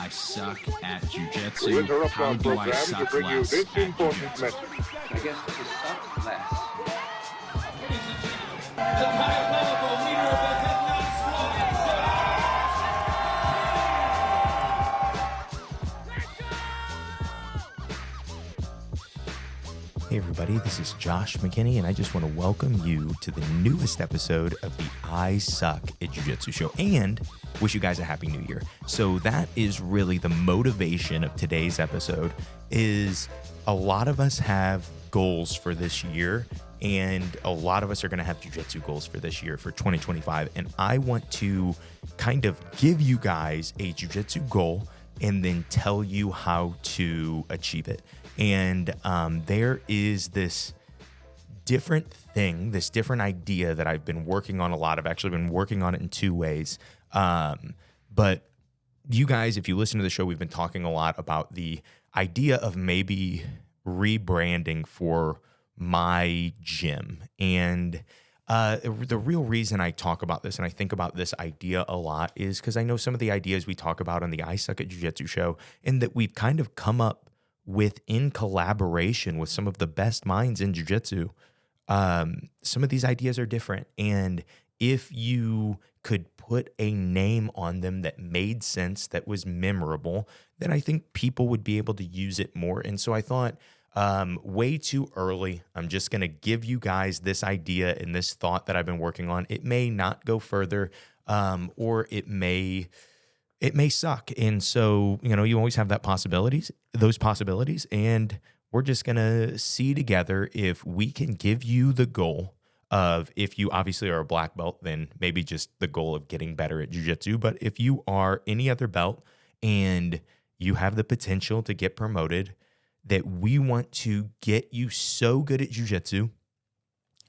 I suck at jiu-jitsu. How do I suck less at jiu-jitsu? I guess to suck less. The diabolical leader of the Headlock Hey everybody, this is Josh McKinney, and I just want to welcome you to the newest episode of the I Suck at Jiu-Jitsu show, and wish you guys a happy new year. So that is really the motivation of today's episode. Is a lot of us have goals for this year, and a lot of us are going to have jiu-jitsu goals for this year, for 2025, and I want to kind of give you guys a jiu-jitsu goal and then tell you how to achieve it. And there is this different thing, this different idea that I've been working on a lot. I've actually been working on it in two ways. But you guys, if you listen to the show, we've been talking a lot about the idea of maybe rebranding for my gym. And the real reason I talk about this and I think about this idea a lot is because I know some of the ideas we talk about on the I Suck at Jiu-Jitsu show, and that we've kind of come up with in collaboration with some of the best minds in jiu-jitsu. Some of these ideas are different. And if you could put a name on them that made sense, that was memorable, then I think people would be able to use it more. And so I thought, way too early, I'm just going to give you guys this idea and this thought that I've been working on. It may not go further, or it may suck. And so, you always have those possibilities. And we're just going to see together if we can give you the goal of, if you obviously are a black belt, then maybe just the goal of getting better at jiu-jitsu. But if you are any other belt and you have the potential to get promoted, that we want to get you so good at jiu-jitsu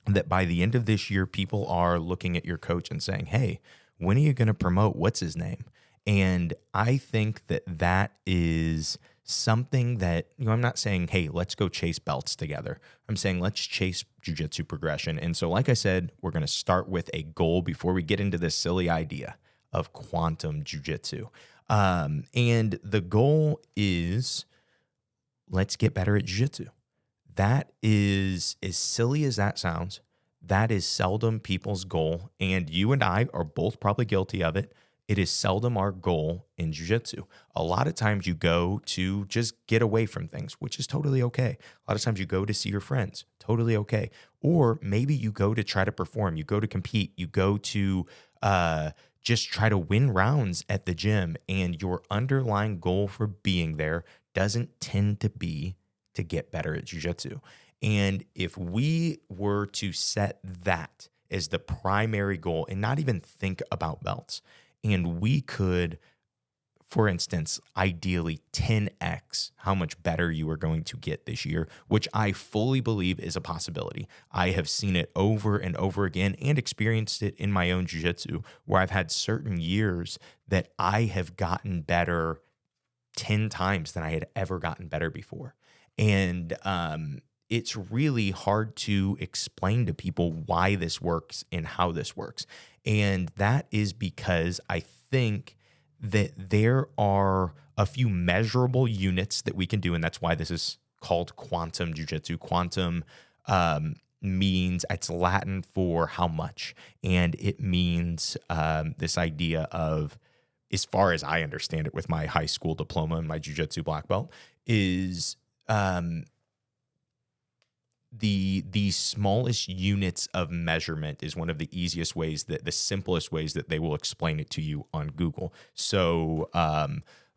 that by the end of this year, people are looking at your coach and saying, hey, when are you going to promote? What's his name? And I think that is something that, I'm not saying, hey, let's go chase belts together. I'm saying let's chase jiu-jitsu progression. And so, like I said, we're going to start with a goal before we get into this silly idea of quantum jiu-jitsu. And the goal is, let's get better at jiu-jitsu. That is, as silly as that sounds, that is seldom people's goal. And you and I are both probably guilty of it. It is seldom our goal in jiu-jitsu. A lot of times you go to just get away from things, which is totally okay. A lot of times you go to see your friends, totally okay. Or maybe you go to try to perform, you go to compete, you go to just try to win rounds at the gym, and your underlying goal for being there doesn't tend to be to get better at jiu-jitsu. And if we were to set that as the primary goal and not even think about belts, and we could, for instance, ideally 10x how much better you are going to get this year, which I fully believe is a possibility. I have seen it over and over again and experienced it in my own jiu-jitsu, where I've had certain years that I have gotten better 10 times than I had ever gotten better before. And it's really hard to explain to people why this works and how this works. And that is because I think that there are a few measurable units that we can do, and that's why this is called quantum jiu-jitsu. Quantum means, it's Latin for how much, and it means this idea of, as far as I understand it with my high school diploma and my jiu-jitsu black belt, is the smallest units of measurement is one of the easiest ways, that the simplest ways that they will explain it to you on Google. So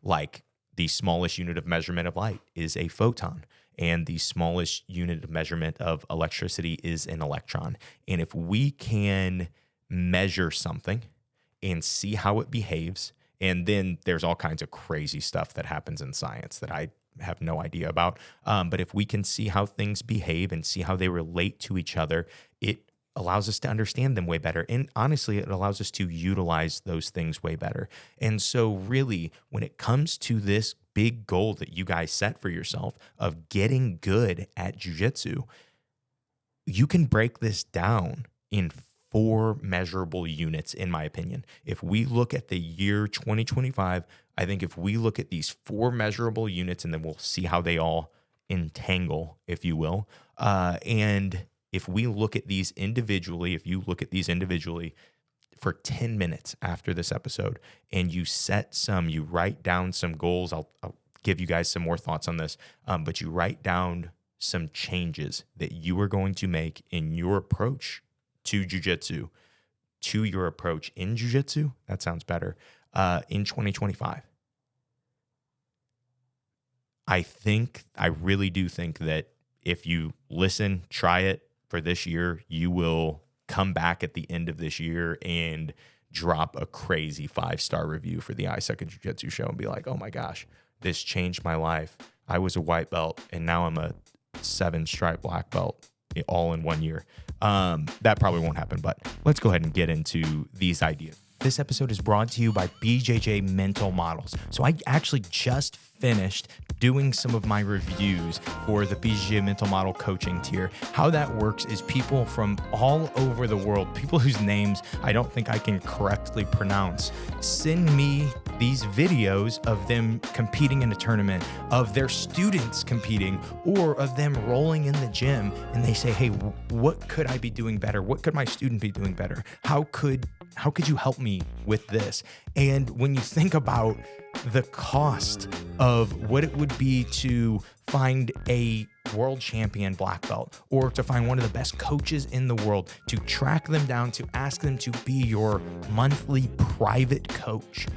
like the smallest unit of measurement of light is a photon, and the smallest unit of measurement of electricity is an electron. And if we can measure something and see how it behaves, and then there's all kinds of crazy stuff that happens in science that I have no idea about. But if we can see how things behave and see how they relate to each other, it allows us to understand them way better. And honestly, it allows us to utilize those things way better. And so really, when it comes to this big goal that you guys set for yourself of getting good at jiu-jitsu, you can break this down in 4 measurable units, in my opinion. If we look at the year 2025, I think if we look at these 4 measurable units, and then we'll see how they all entangle, if you will. And if we look at these individually, if you look at these individually for 10 minutes after this episode, and you write down some goals, I'll give you guys some more thoughts on this, but you write down some changes that you are going to make in your approach to jiu-jitsu, to your approach in jiu-jitsu, that sounds better, in 2025. I really do think that if you listen, try it for this year, you will come back at the end of this year and drop a crazy 5-star review for the I Suck at Jiu-Jitsu show and be like, oh my gosh, this changed my life. I was a white belt and now I'm a 7-stripe black belt all in 1 year. That probably won't happen, but let's go ahead and get into these ideas. This episode is brought to you by BJJ Mental Models. So I actually just finished doing some of my reviews for the BJJ Mental Model coaching tier. How that works is people from all over the world, people whose names I don't think I can correctly pronounce, send me these videos of them competing in a tournament, of their students competing, or of them rolling in the gym. And they say, hey, what could I be doing better? What could my student be doing better? How could you help me with this? And when you think about the cost of what it would be to find a world champion black belt, or to find one of the best coaches in the world, to track them down, to ask them to be your monthly private coach,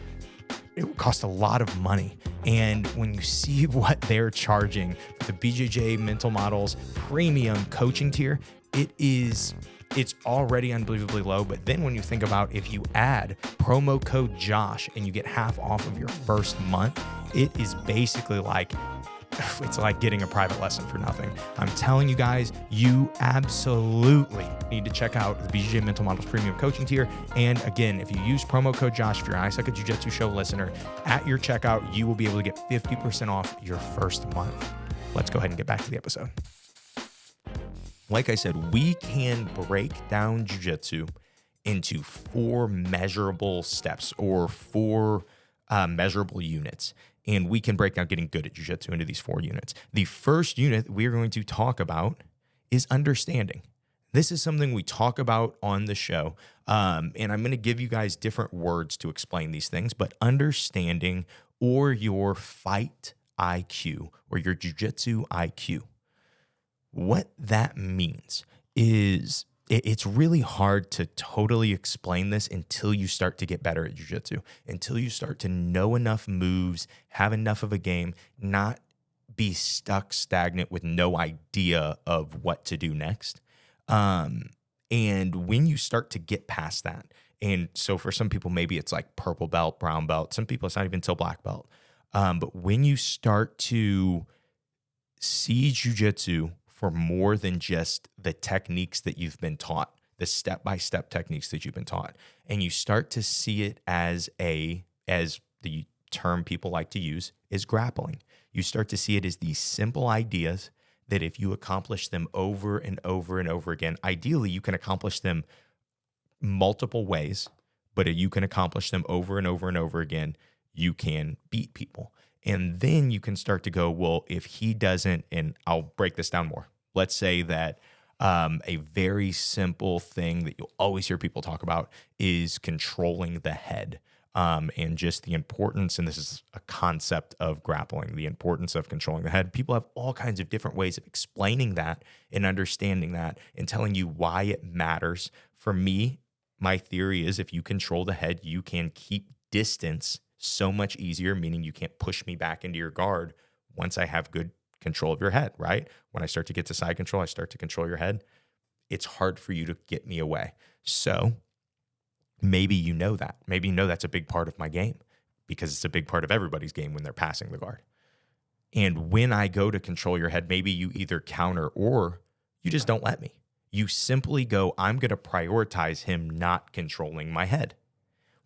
it would cost a lot of money. And when you see what they're charging for the BJJ Mental Models premium coaching tier, it's already unbelievably low. But then when you think about if you add promo code Josh and you get half off of your first month, it is basically like, it's like getting a private lesson for nothing. I'm telling you guys, you absolutely need to check out the BJJ Mental Models Premium Coaching Tier. And again, if you use promo code Josh, if you're an I Suck at Jiu-Jitsu show listener, at your checkout, you will be able to get 50% off your first month. Let's go ahead and get back to the episode. Like I said, we can break down jiu-jitsu into 4 measurable steps, or 4 measurable units. And we can break down getting good at jiu-jitsu into these 4 units. The first unit we're going to talk about is understanding. This is something we talk about on the show. And I'm going to give you guys different words to explain these things, but understanding, or your fight IQ, or your jiu-jitsu IQ. What that means is it's really hard to totally explain this until you start to get better at jiu-jitsu, until you start to know enough moves, have enough of a game, not be stuck stagnant with no idea of what to do next. And when you start to get past that, and so for some people, maybe it's like purple belt, brown belt. Some people, it's not even till black belt. But when you start to see jiu-jitsu for more than just the techniques that you've been taught, the step-by-step techniques that you've been taught, and you start to see it as the term people like to use is grappling. You start to see it as these simple ideas that if you accomplish them over and over and over again, ideally you can accomplish them multiple ways, but if you can accomplish them over and over and over again, you can beat people. And then you can start to go, well, if he doesn't, and I'll break this down more. Let's say that a very simple thing that you'll always hear people talk about is controlling the head, and just the importance, and this is a concept of grappling, the importance of controlling the head. People have all kinds of different ways of explaining that and understanding that and telling you why it matters. For me, my theory is if you control the head, you can keep distance so much easier, meaning you can't push me back into your guard once I have good control of your head, right? When I start to get to side control, I start to control your head. It's hard for you to get me away. So maybe you know that. Maybe you know that's a big part of my game, because it's a big part of everybody's game when they're passing the guard. And when I go to control your head, maybe you either counter or you just don't let me. You simply go, I'm going to prioritize him not controlling my head.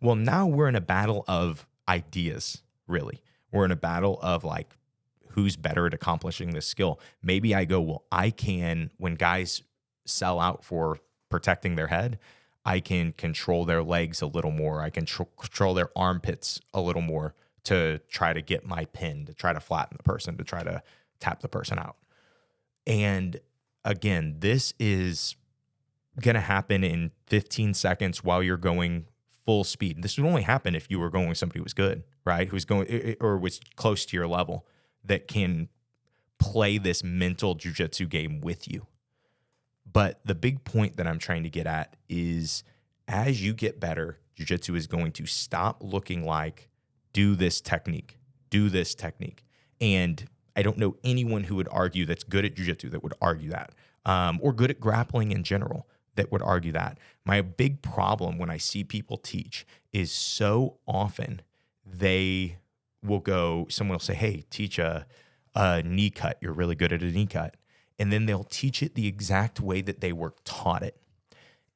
Well, now we're in a battle of ideas, really. We're in a battle of like, who's better at accomplishing this skill? Maybe I go, well, I can, when guys sell out for protecting their head, I can control their legs a little more. I can control their armpits a little more to try to get my pin, to try to flatten the person, to try to tap the person out. And again, this is going to happen in 15 seconds while you're going full speed. This would only happen if you were going with somebody who was good, right? Who's going or was close to your level that can play this mental jiu-jitsu game with you. But the big point that I'm trying to get at is as you get better, jiu-jitsu is going to stop looking like do this technique. And I don't know anyone who would argue that's good at jiu-jitsu that would argue that, or good at grappling in general that would argue that. My big problem when I see people teach is so often they will go, someone will say, hey, teach a knee cut. You're really good at a knee cut. And then they'll teach it the exact way that they were taught it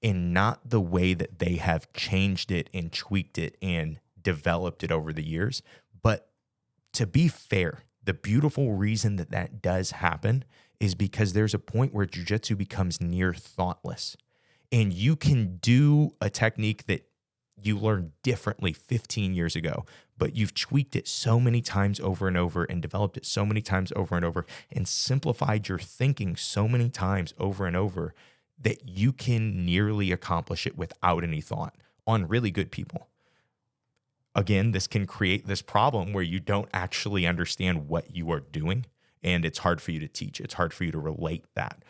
and not the way that they have changed it and tweaked it and developed it over the years. But to be fair, the beautiful reason that that does happen is because there's a point where jiu-jitsu becomes near thoughtless. And you can do a technique that you learned differently 15 years ago, but you've tweaked it so many times over and over and developed it so many times over and over and simplified your thinking so many times over and over that you can nearly accomplish it without any thought on really good people. Again, this can create this problem where you don't actually understand what you are doing, and it's hard for you to teach. It's hard for you to relate that.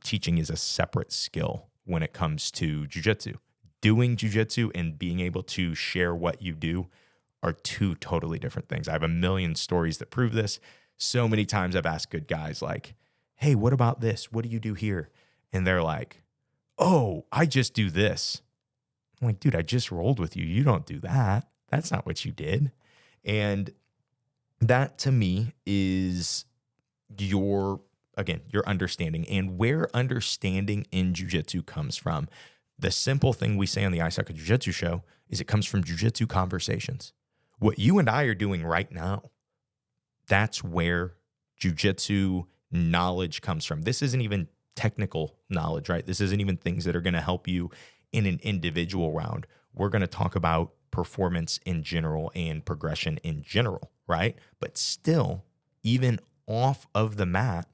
Teaching is a separate skill when it comes to jiu-jitsu. Doing jiu-jitsu and being able to share what you do are two totally different things. I have a million stories that prove this. So many times I've asked good guys like, hey, what about this? What do you do here? And they're like, oh, I just do this. I'm like, dude, I just rolled with you. You don't do that. That's not what you did. And that to me is your understanding, and where understanding in jiu-jitsu comes from. The simple thing we say on the I Suck at Jiu-Jitsu show is it comes from jiu-jitsu conversations. What you and I are doing right now, that's where jiu-jitsu knowledge comes from. This isn't even technical knowledge, right? This isn't even things that are going to help you in an individual round. We're going to talk about performance in general and progression in general, right? But still, even off of the mat,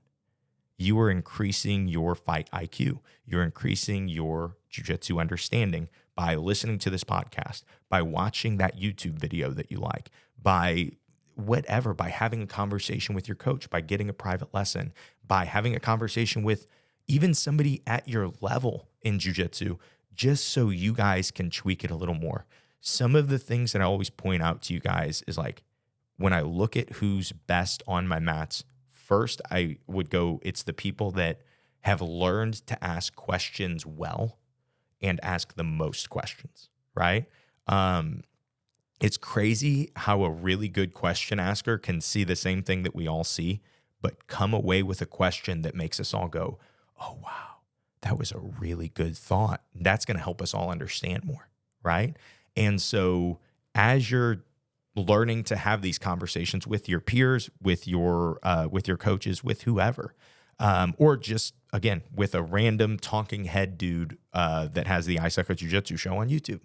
you are increasing your fight IQ. You're increasing your jiu-jitsu understanding by listening to this podcast, by watching that YouTube video that you like, by whatever, by having a conversation with your coach, by getting a private lesson, by having a conversation with even somebody at your level in jiu-jitsu, just so you guys can tweak it a little more. Some of the things that I always point out to you guys is like, when I look at who's best on my mats, first I would go, it's the people that have learned to ask questions well and ask the most questions, right? It's crazy how a really good question asker can see the same thing that we all see, but come away with a question that makes us all go, oh, wow, that was a really good thought. That's going to help us all understand more, right? And so as you're learning to have these conversations with your peers, with your coaches, with whoever, or just, again, with a random talking head dude that has the I Suck at Jiu-Jitsu show on YouTube,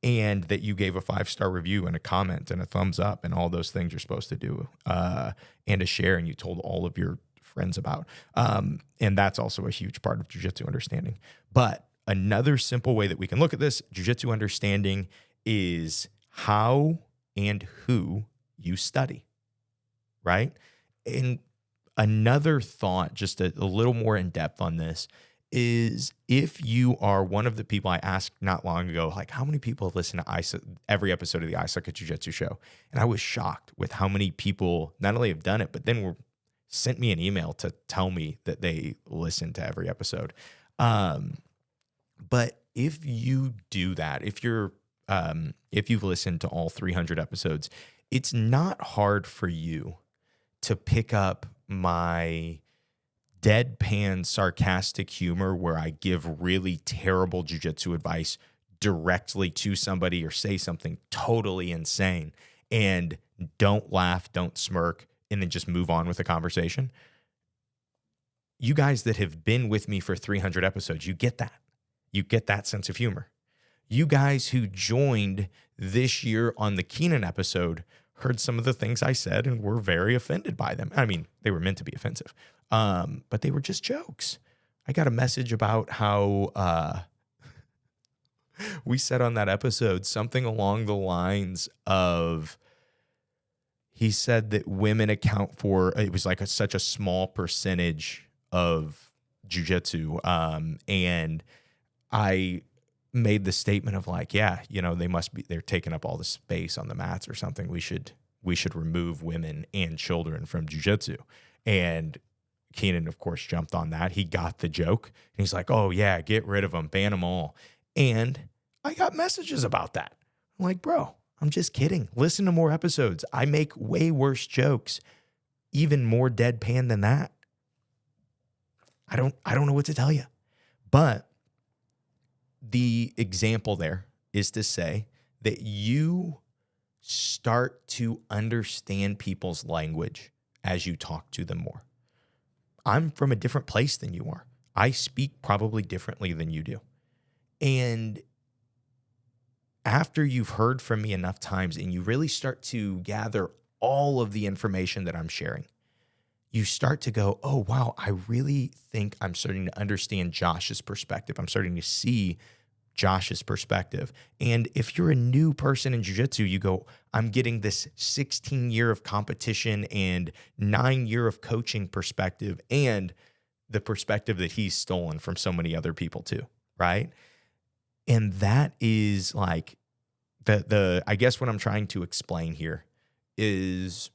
and that you gave a 5-star review and a comment and a thumbs up and all those things you're supposed to do, and a share, and you told all of your friends about. And that's also a huge part of jiu-jitsu understanding. But another simple way that we can look at this, jiu-jitsu understanding, is how and who you study, right? And another thought, just a little more in depth on this, is if you are one of the people I asked not long ago, like, how many people have listened to every episode of the I Suck at Jiu-Jitsu show? And I was shocked with how many people not only have done it, but then sent me an email to tell me that they listened to every episode. But if you do that, if you've listened to all 300 episodes, it's not hard for you to pick up my deadpan sarcastic humor where I give really terrible jiu-jitsu advice directly to somebody or say something totally insane and don't laugh, don't smirk, and then just move on with the conversation. You guys that have been with me for 300 episodes, you get that. You get that sense of humor. You guys who joined this year on the Keenan episode heard some of the things I said and were very offended by them. I mean, they were meant to be offensive, but they were just jokes. I got a message about how we said on that episode something along the lines of, he said that women account for, it was like such a small percentage of jiu-jitsu. And I made the statement of like, yeah, they're taking up all the space on the mats or something. We should remove women and children from jiu-jitsu. And Keenan, of course, jumped on that. He got the joke. And he's like, oh, yeah, get rid of them, ban them all. And I got messages about that. I'm like, bro, I'm just kidding. Listen to more episodes. I make way worse jokes, even more deadpan than that. I don't know what to tell you. But the example there is to say that you start to understand people's language as you talk to them more. I'm from a different place than you are. I speak probably differently than you do. And after you've heard from me enough times and you really start to gather all of the information that I'm sharing, you start to go, oh, wow, I really think I'm starting to understand Josh's perspective. I'm starting to see Josh's perspective. And if you're a new person in jiu-jitsu, you go, I'm getting this 16-year of competition and 9-year of coaching perspective and the perspective that he's stolen from so many other people too, right? And that is like I guess what I'm trying to explain here is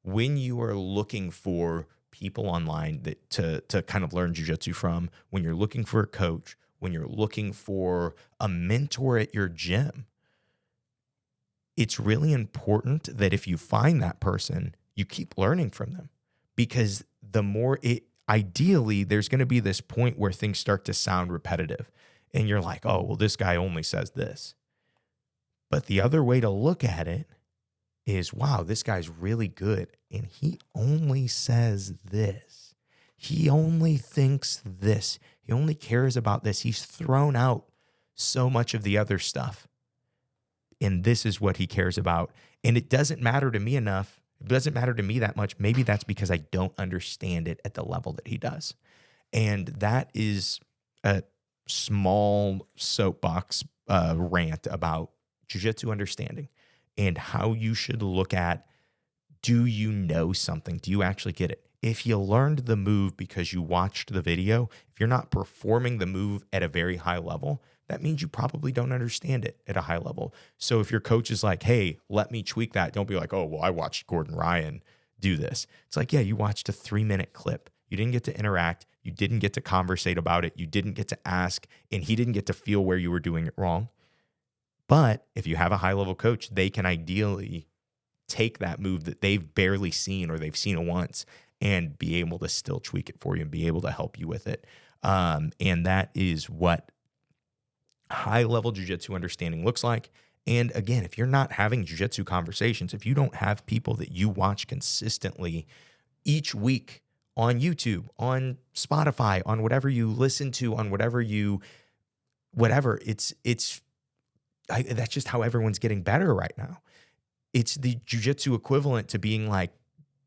when you are looking for people online that to kind of learn jiu-jitsu from, when you're looking for a coach, when you're looking for a mentor at your gym, it's really important that if you find that person, you keep learning from them, because the more ideally, there's going to be this point where things start to sound repetitive and you're like, oh, well, this guy only says this. But the other way to look at it is, wow, this guy's really good and he only says this. He only thinks this. He only cares about this. He's thrown out so much of the other stuff. And this is what he cares about. And it doesn't matter to me enough. It doesn't matter to me that much. Maybe that's because I don't understand it at the level that he does. And that is a small soapbox rant about jiu-jitsu understanding and how you should look at, do you know something? Do you actually get it? If you learned the move because you watched the video, if you're not performing the move at a very high level, that means you probably don't understand it at a high level. So if your coach is like, hey, let me tweak that, don't be like, oh, well, I watched Gordon Ryan do this. It's like, yeah, you watched a 3-minute clip. You didn't get to interact. You didn't get to conversate about it. You didn't get to ask, and he didn't get to feel where you were doing it wrong. But if you have a high-level coach, they can ideally take that move that they've barely seen or they've seen it once and be able to still tweak it for you and be able to help you with it. And that is what high-level jiu-jitsu understanding looks like. And again, if you're not having jiu-jitsu conversations, if you don't have people that you watch consistently each week on YouTube, on Spotify, on whatever you listen to, on whatever, that's just how everyone's getting better right now. It's the jiu-jitsu equivalent to being like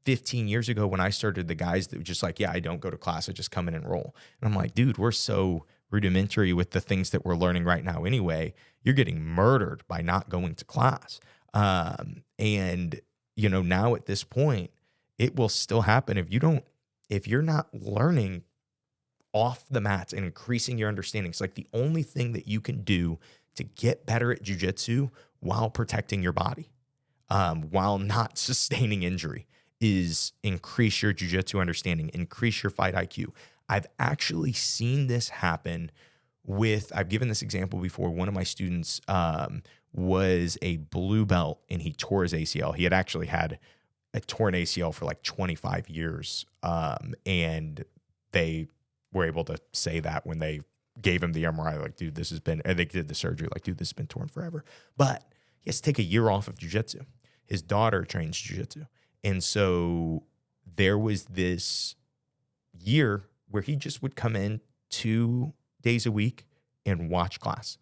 15 years ago when I started, the guys that were just like, yeah, I don't go to class, I just come in and roll. And I'm like, dude, we're so rudimentary with the things that we're learning right now anyway. You're getting murdered by not going to class. And now at this point, it will still happen if you're not learning off the mats and increasing your understanding. It's like the only thing that you can do to get better at jiu-jitsu while protecting your body, while not sustaining injury, is increase your jiu-jitsu understanding, increase your fight IQ. I've actually seen this happen I've given this example before. One of my students was a blue belt and he tore his ACL. He had actually had a torn ACL for like 25 years. And they were able to say that when they gave him the MRI, like, dude, they did the surgery, like, dude, this has been torn forever. But he has to take a year off of jiu-jitsu. His daughter trains jiu-jitsu. And so there was this year where he just would come in 2 days a week and watch class.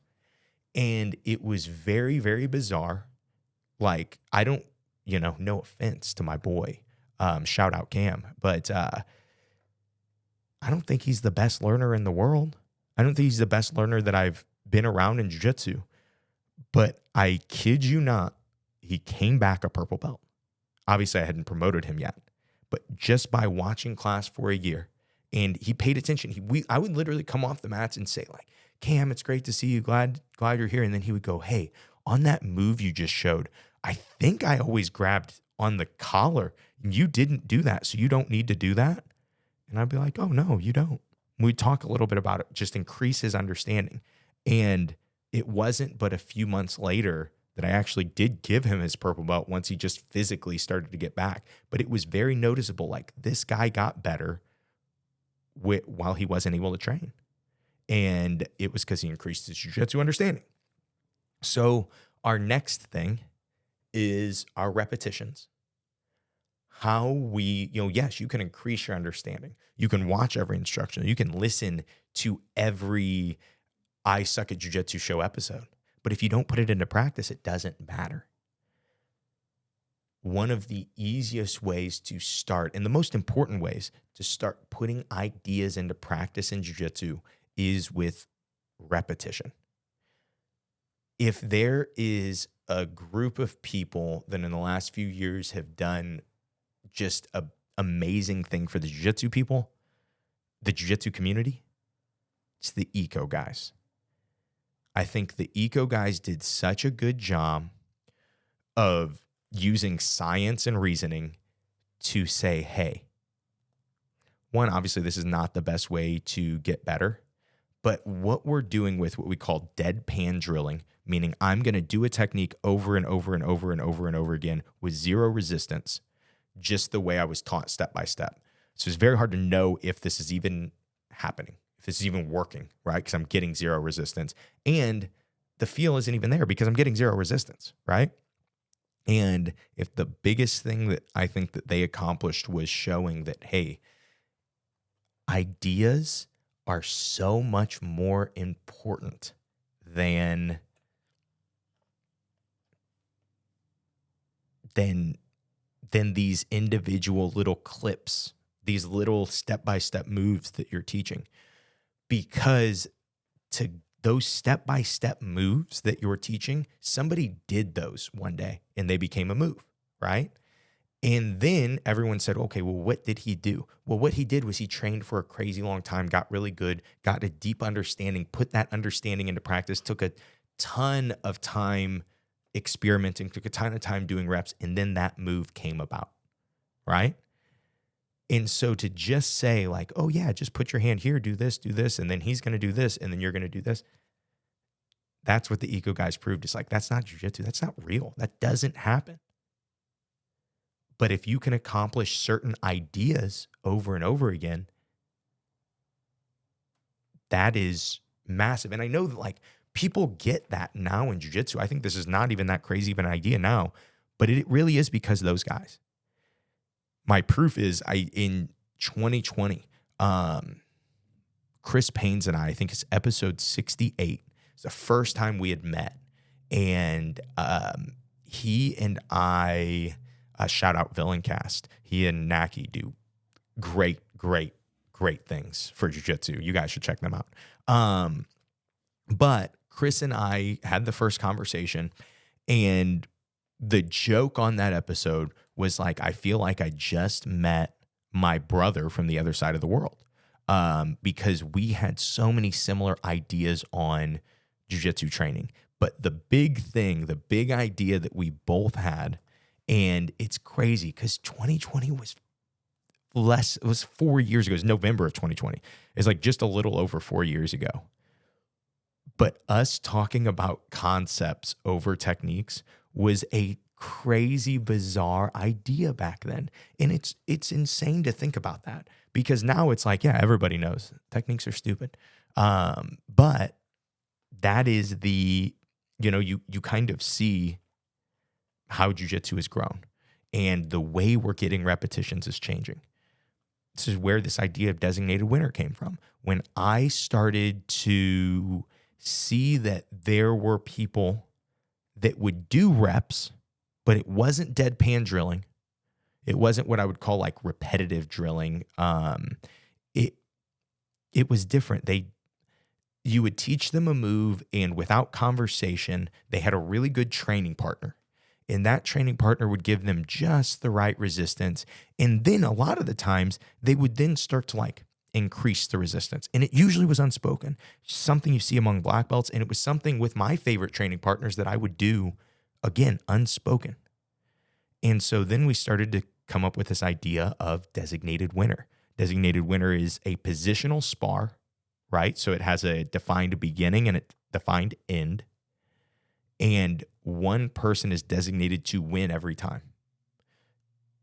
And it was very, very bizarre. Like, I don't, no offense to my boy, shout out Cam, but I don't think he's the best learner in the world. I don't think he's the best learner that I've been around in jiu-jitsu. But I kid you not, he came back a purple belt. Obviously, I hadn't promoted him yet, but just by watching class for a year, and he paid attention. I would literally come off the mats and say, like, Cam, it's great to see you. Glad you're here. And then he would go, hey, on that move you just showed, I think I always grabbed on the collar. You didn't do that, so you don't need to do that. And I'd be like, oh, no, you don't. We'd talk a little bit about it, just increase his understanding. And it wasn't but a few months later that I actually did give him his purple belt once he just physically started to get back. But it was very noticeable, like this guy got better while he wasn't able to train. And it was because he increased his jiu-jitsu understanding. So our next thing is our repetitions. How we, yes, you can increase your understanding. You can watch every instruction. You can listen to every I Suck at Jiu-Jitsu show episode. But if you don't put it into practice, it doesn't matter. One of the easiest ways to start, and the most important ways to start putting ideas into practice in jiu-jitsu, is with repetition. If there is a group of people that in the last few years have done just an amazing thing for the jiu-jitsu people, the jiu-jitsu community, it's the eco guys. I think the eco guys did such a good job of using science and reasoning to say, hey, one, obviously this is not the best way to get better, but what we're doing with what we call deadpan drilling, meaning I'm going to do a technique over and over and over and over and over again with zero resistance, just the way I was taught step by step. So it's very hard to know if this is even happening, if this is even working, right? Because I'm getting zero resistance. And the feel isn't even there because I'm getting zero resistance, right? And if the biggest thing that I think that they accomplished was showing that, hey, ideas are so much more important than these individual little clips, these little step-by-step moves that you're teaching. Because to those step-by-step moves that you're teaching, somebody did those one day and they became a move, right? And then everyone said, okay, well, what did he do? Well, what he did was he trained for a crazy long time, got really good, got a deep understanding, put that understanding into practice, took a ton of time experimenting, took a ton of time doing reps, and then that move came about, right? And so to just say like, oh yeah, just put your hand here, do this, and then he's going to do this, and then you're going to do this. That's what the eco guys proved. It's like, that's not jiu-jitsu. That's not real. That doesn't happen. But if you can accomplish certain ideas over and over again, that is massive. And I know that like people get that now in jiu-jitsu. I think this is not even that crazy of an idea now, but it really is because of those guys. My proof is in 2020, Chris Paynes and I think it's episode 68. It's the first time we had met. And he and I, shout out Villaincast. He and Naki do great things for jiu-jitsu. You guys should check them out. But Chris and I had the first conversation, and the joke on that episode was like, I feel like I just met my brother from the other side of the world, because we had so many similar ideas on jiu-jitsu training. But the big thing, the big idea that we both had, and it's crazy because 2020 it was 4 years ago. It was November of 2020. It's like just a little over 4 years ago. But us talking about concepts over techniques was a crazy, bizarre idea back then. And it's insane to think about that, because now it's like, yeah, everybody knows techniques are stupid. But that is you kind of see how jiu-jitsu has grown, and the way we're getting repetitions is changing. This is where this idea of designated winner came from. When I started to see that there were people that would do reps, but it wasn't deadpan drilling. It wasn't what I would call like repetitive drilling. It was different. You would teach them a move, and without conversation, they had a really good training partner. And that training partner would give them just the right resistance. And then a lot of the times they would then start to like increase the resistance. And it usually was unspoken, something you see among black belts. And it was something with my favorite training partners that I would do, again, unspoken. And so then we started to come up with this idea of designated winner. Designated winner is a positional spar, right? So it has a defined beginning and a defined end. And one person is designated to win every time.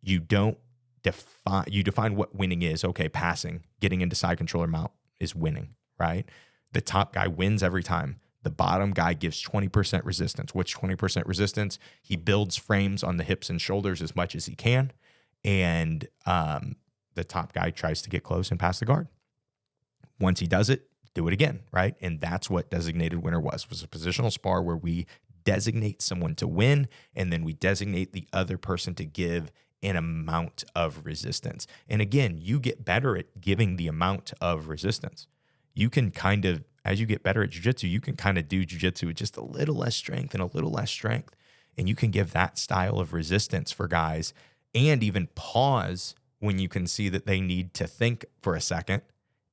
You define what winning is. Okay, passing, getting into side controller mount is winning, right? The top guy wins every time. The bottom guy gives 20% resistance. Which 20% resistance? He builds frames on the hips and shoulders as much as he can. And the top guy tries to get close and pass the guard. Once he does it, do it again, right? And that's what designated winner was a positional spar where we designate someone to win, and then we designate the other person to give an amount of resistance. And again, you get better at giving the amount of resistance. You can kind of, as you get better at jiu-jitsu, you can kind of do jiu-jitsu with just a little less strength and a little less strength. And you can give that style of resistance for guys and even pause when you can see that they need to think for a second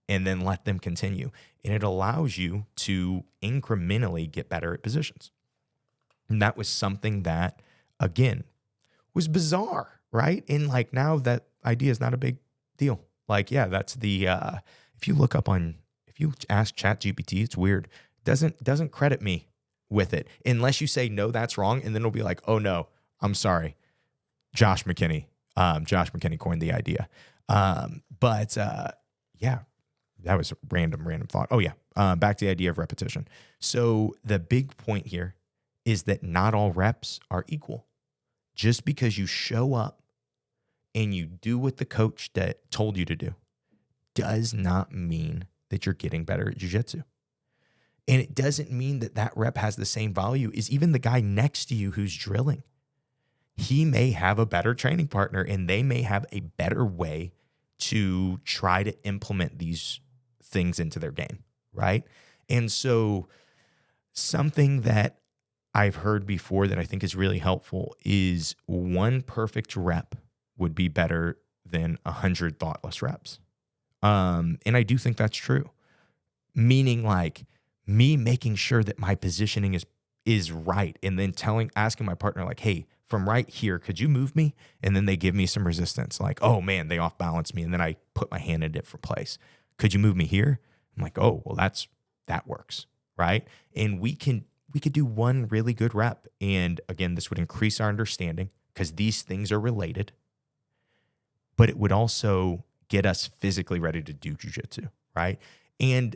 and then let them continue. And it allows you to incrementally get better at positions. And that was something that, again, was bizarre, right? And like now that idea is not a big deal. Like, yeah, that's the, if you ask ChatGPT, it's weird. Doesn't credit me with it unless you say, no, that's wrong. And then it'll be like, oh no, I'm sorry. Josh McKinney coined the idea. Yeah, that was a random thought. Oh yeah. Back to the idea of repetition. So the big point here is that not all reps are equal. Just because you show up and you do what the coach told you to do does not mean that you're getting better at jiu-jitsu. And it doesn't mean that that rep has the same value as even the guy next to you who's drilling. He may have a better training partner and they may have a better way to try to implement these things into their game, right? And so something that I've heard before that I think is really helpful is one perfect rep would be better than 100 thoughtless reps. And I do think that's true. Meaning like me making sure that my positioning is right and then asking my partner like, hey, from right here, could you move me? And then they give me some resistance. Like, oh man, they off balance me. And then I put my hand in a different place. Could you move me here? I'm like, oh, well, that works, right? And we could do one really good rep. And again, this would increase our understanding because these things are related, but it would also get us physically ready to do jiu-jitsu, right? And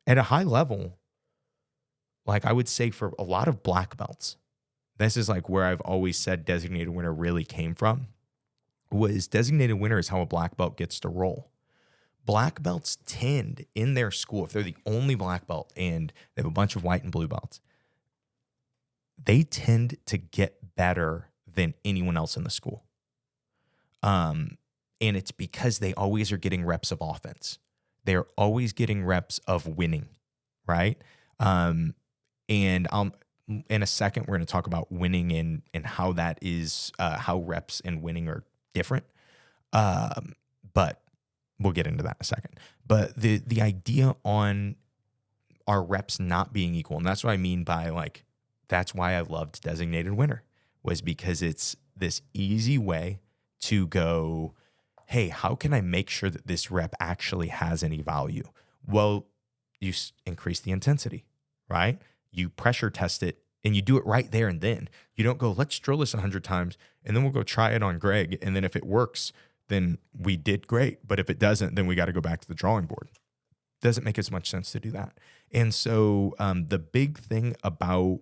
at a high level, like I would say for a lot of black belts, this is like where I've always said designated winner really came from, was designated winner is how a black belt gets to roll. Black belts tend in their school, if they're the only black belt and they have a bunch of white and blue belts, they tend to get better than anyone else in the school. And it's because they always are getting reps of offense. They're always getting reps of winning, right? And in a second, we're going to talk about winning and how that is, how reps and winning are different. But we'll get into that in a second. But the idea on our reps not being equal, and that's what I mean by like, that's why I loved designated winner, was because it's this easy way to go, hey, how can I make sure that this rep actually has any value? Well, you increase the intensity, right? You pressure test it and you do it right there and then. You don't go, let's drill this 100 times and then we'll go try it on Greg. And then if it works, then we did great. But if it doesn't, then we got to go back to the drawing board. Doesn't make as much sense to do that. And so the big thing about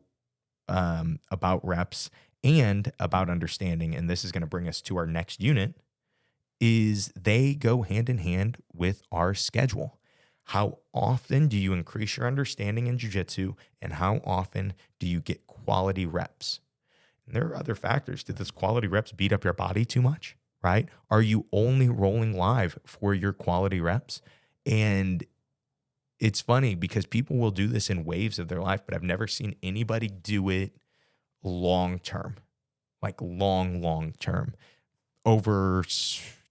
reps and about understanding, and this is going to bring us to our next unit, is they go hand in hand with our schedule. How often do you increase your understanding in jiu-jitsu, and how often do you get quality reps? And there are other factors. Did this quality reps beat up your body too much, right? Are you only rolling live for your quality reps? And it's funny because people will do this in waves of their life, but I've never seen anybody do it long-term, like long term, over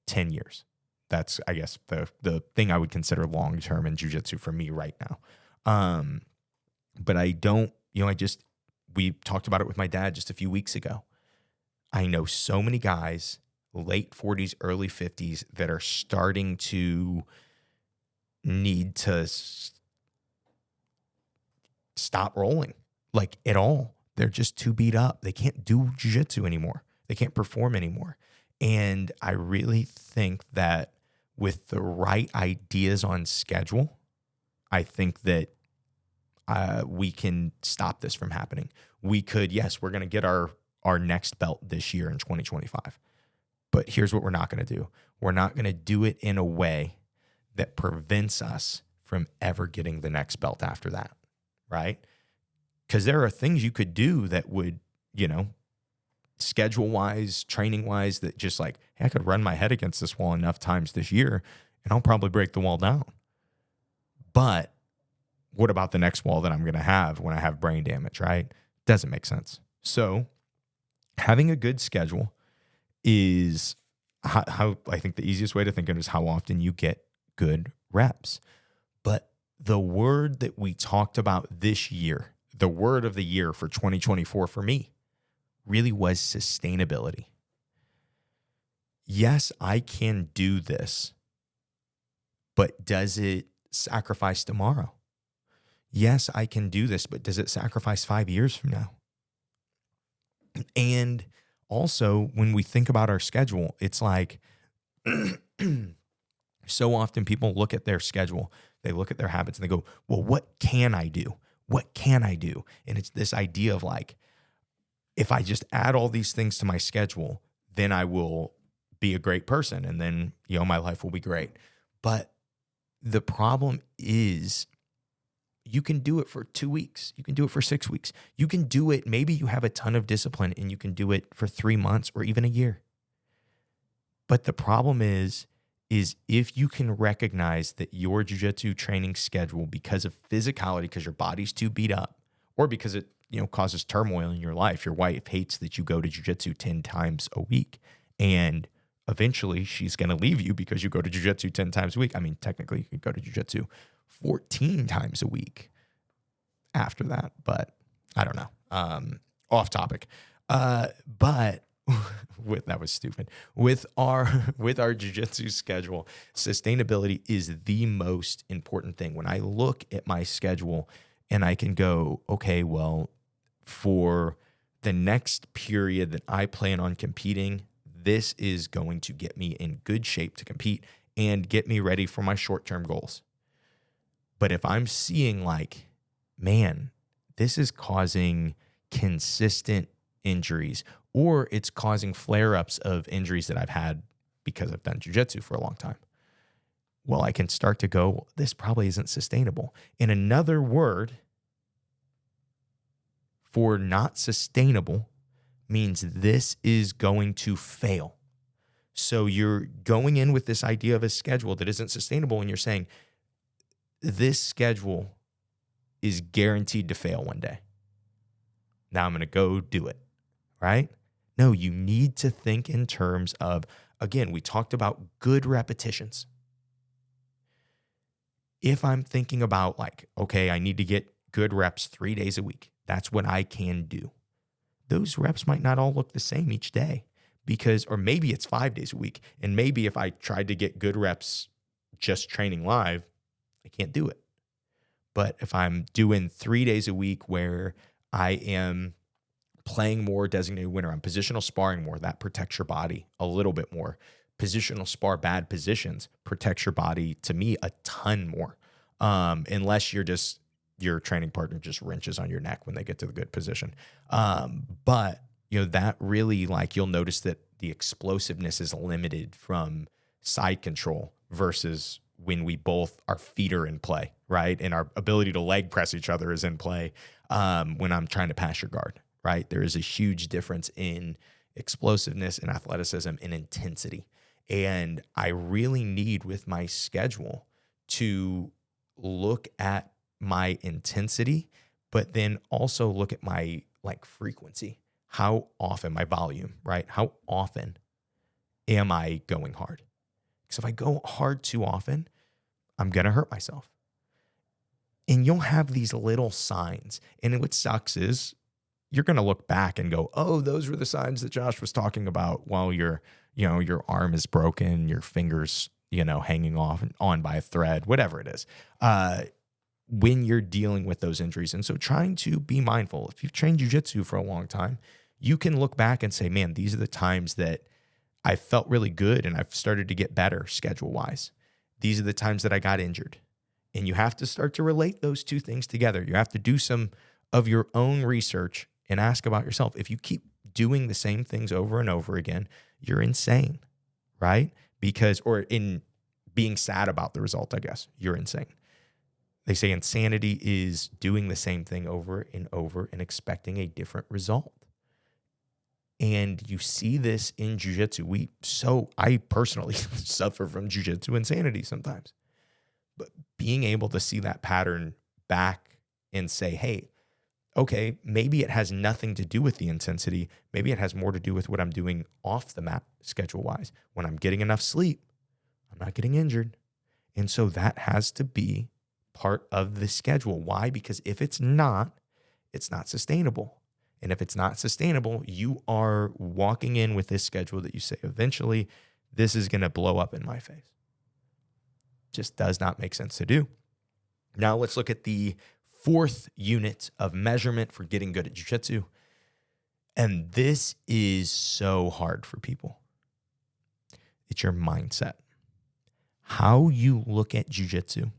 10 years. That's, I guess, the thing I would consider long-term in jiu-jitsu for me right now. But I don't, we talked about it with my dad just a few weeks ago. I know so many guys, late 40s, early 50s, that are starting to need to stop rolling, like, at all. They're just too beat up. They can't do jiu-jitsu anymore. They can't perform anymore. And I really think that with the right ideas on schedule, I think that we can stop this from happening. We could, yes, we're going to get our next belt this year in 2025. But here's what we're not going to do. We're not going to do it in a way that prevents us from ever getting the next belt after that, right? Because there are things you could do that would, schedule-wise, training-wise, that just like, hey, I could run my head against this wall enough times this year, and I'll probably break the wall down. But what about the next wall that I'm going to have when I have brain damage, right? Doesn't make sense. So having a good schedule is how I think the easiest way to think of it is how often you get good reps. But the word that we talked about this year, the word of the year for 2024 for me, really was sustainability. Yes, I can do this, but does it sacrifice tomorrow? Yes, I can do this, but does it sacrifice 5 years from now? And also, when we think about our schedule, it's like so often people look at their schedule, they look at their habits, and they go, well, what can I do? What can I do? And it's this idea of like, if I just add all these things to my schedule, then I will be a great person, and then, my life will be great. But the problem is, you can do it for 2 weeks. You can do it for 6 weeks. You can do it. Maybe you have a ton of discipline and you can do it for 3 months or even a year. But the problem is if you can recognize that your jiu-jitsu training schedule, because of physicality, because your body's too beat up, or because it, causes turmoil in your life, your wife hates that you go to jiu-jitsu 10 times a week, and eventually she's going to leave you because you go to jiu-jitsu 10 times a week. I mean, technically you could go to jiu-jitsu 14 times a week after that, but I don't know. Off topic. But that was stupid. With our jiu-jitsu schedule, sustainability is the most important thing. When I look at my schedule and I can go, okay, well, for the next period that I plan on competing, this is going to get me in good shape to compete and get me ready for my short-term goals. But if I'm seeing like, man, this is causing consistent injuries, or it's causing flare-ups of injuries that I've had because I've done jiu-jitsu for a long time, well, I can start to go, this probably isn't sustainable. And another word for not sustainable means this is going to fail. So you're going in with this idea of a schedule that isn't sustainable, and you're saying, this schedule is guaranteed to fail one day. Now I'm going to go do it, right? No, you need to think in terms of, again, we talked about good repetitions. If I'm thinking about like, okay, I need to get good reps 3 days a week, that's what I can do. Those reps might not all look the same each day or maybe it's 5 days a week. And maybe if I tried to get good reps just training live, I can't do it. But if I'm doing 3 days a week where I am playing more designated winner, I'm positional sparring more, that protects your body a little bit more. Positional spar bad positions protects your body, to me, a ton more. Unless your training partner just wrenches on your neck when they get to the good position. But that really, like, you'll notice that the explosiveness is limited from side control versus when we both, our feet are in play, right? And our ability to leg press each other is in play when I'm trying to pass your guard, right? There is a huge difference in explosiveness and athleticism and intensity. And I really need with my schedule to look at my intensity, but then also look at my like frequency. How often, my volume, right? How often am I going hard? Because if I go hard too often, I'm going to hurt myself. And you'll have these little signs. And what sucks is you're going to look back and go, oh, those were the signs that Josh was talking about while your arm is broken, your fingers, hanging on by a thread, whatever it is. When you're dealing with those injuries. And so trying to be mindful. If you've trained jiu-jitsu for a long time, you can look back and say, man, these are the times that I felt really good and I've started to get better schedule-wise. These are the times that I got injured. And you have to start to relate those two things together. You have to do some of your own research and ask about yourself. If you keep doing the same things over and over again, you're insane, right? Or in being sad about the result, I guess, you're insane. They say insanity is doing the same thing over and over and expecting a different result. And you see this in jiu-jitsu. I personally suffer from jiu-jitsu insanity sometimes. But being able to see that pattern back and say, hey, okay, maybe it has nothing to do with the intensity. Maybe it has more to do with what I'm doing off the mat schedule-wise. When I'm getting enough sleep, I'm not getting injured. And so that has to be part of the schedule. Why? Because if it's not sustainable. And if it's not sustainable, you are walking in with this schedule that you say, eventually, this is going to blow up in my face. Just does not make sense to do. Now let's look at the fourth unit of measurement for getting good at jiu-jitsu. And this is so hard for people. It's your mindset. How you look at jiu-jitsu,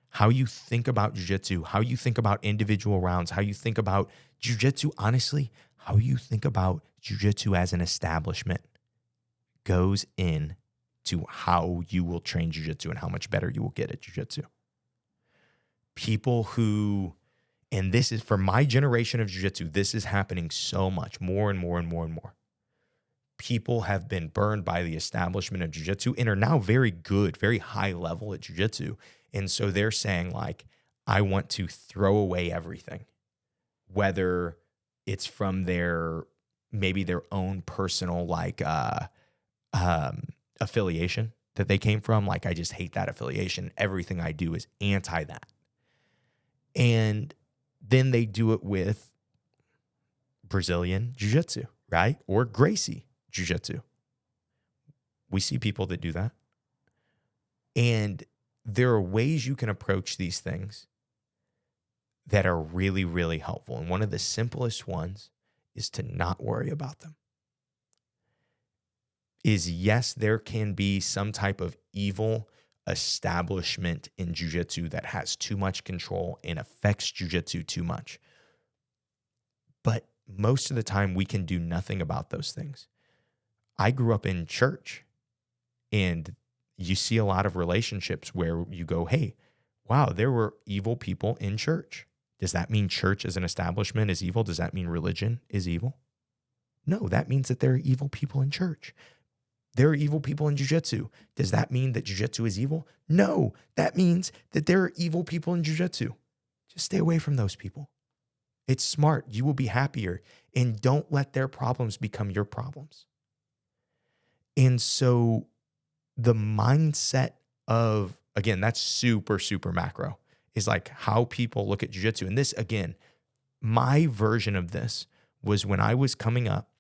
how you think about jiu-jitsu, how you think about individual rounds, how you think about jiu-jitsu, honestly, how you think about jiu-jitsu as an establishment goes in to how you will train jiu-jitsu and how much better you will get at jiu-jitsu. People who, and this is for my generation of jiu-jitsu, this is happening so much, more and more and more and more. People have been burned by the establishment of jiu-jitsu and are now very good, very high level at jiu-jitsu. And so they're saying like, I want to throw away everything, whether it's from maybe their own personal affiliation that they came from. Like, I just hate that affiliation. Everything I do is anti that. And then they do it with Brazilian jiu-jitsu, right? Or Gracie jiu-jitsu. We see people that do that. And there are ways you can approach these things that are really, really helpful. And one of the simplest ones is to not worry about them. Yes, there can be some type of evil establishment in jiu-jitsu that has too much control and affects jiu-jitsu too much. But most of the time, we can do nothing about those things. I grew up in church, and you see a lot of relationships where you go, hey, wow, there were evil people in church. Does that mean church as an establishment is evil? Does that mean religion is evil? No, that means that there are evil people in church. There are evil people in jiu-jitsu. Does that mean that jiu-jitsu is evil? No, that means that there are evil people in jiu-jitsu. Just stay away from those people. It's smart. You will be happier. And don't let their problems become your problems. And so the mindset of, again, that's super, super macro, is like how people look at jiu-jitsu. And this, again, my version of this was when I was coming up,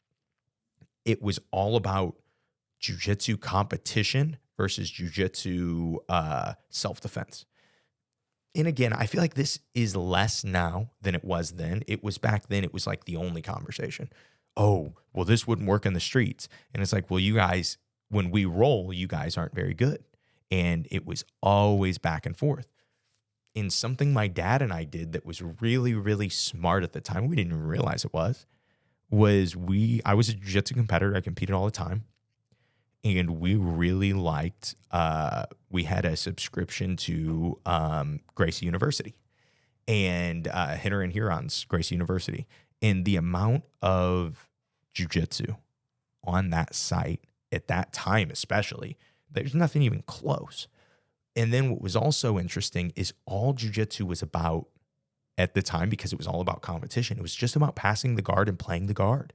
it was all about jiu-jitsu competition versus jiu-jitsu self-defense. And again, I feel like this is less now than it was then. It was back then, it was like the only conversation. Oh, well, this wouldn't work in the streets. And it's like, well, you guys, when we roll, you guys aren't very good. And it was always back and forth. And something my dad and I did that was really, really smart at the time, we didn't even realize it was I was a jiu-jitsu competitor. I competed all the time. and we really liked, we had a subscription to Gracie University and Hinter and Huron's Gracie University. And the amount of jiu-jitsu on that site at that time, especially, there's nothing even close. And then what was also interesting is all jiu-jitsu was about at the time, because it was all about competition. It was just about passing the guard and playing the guard.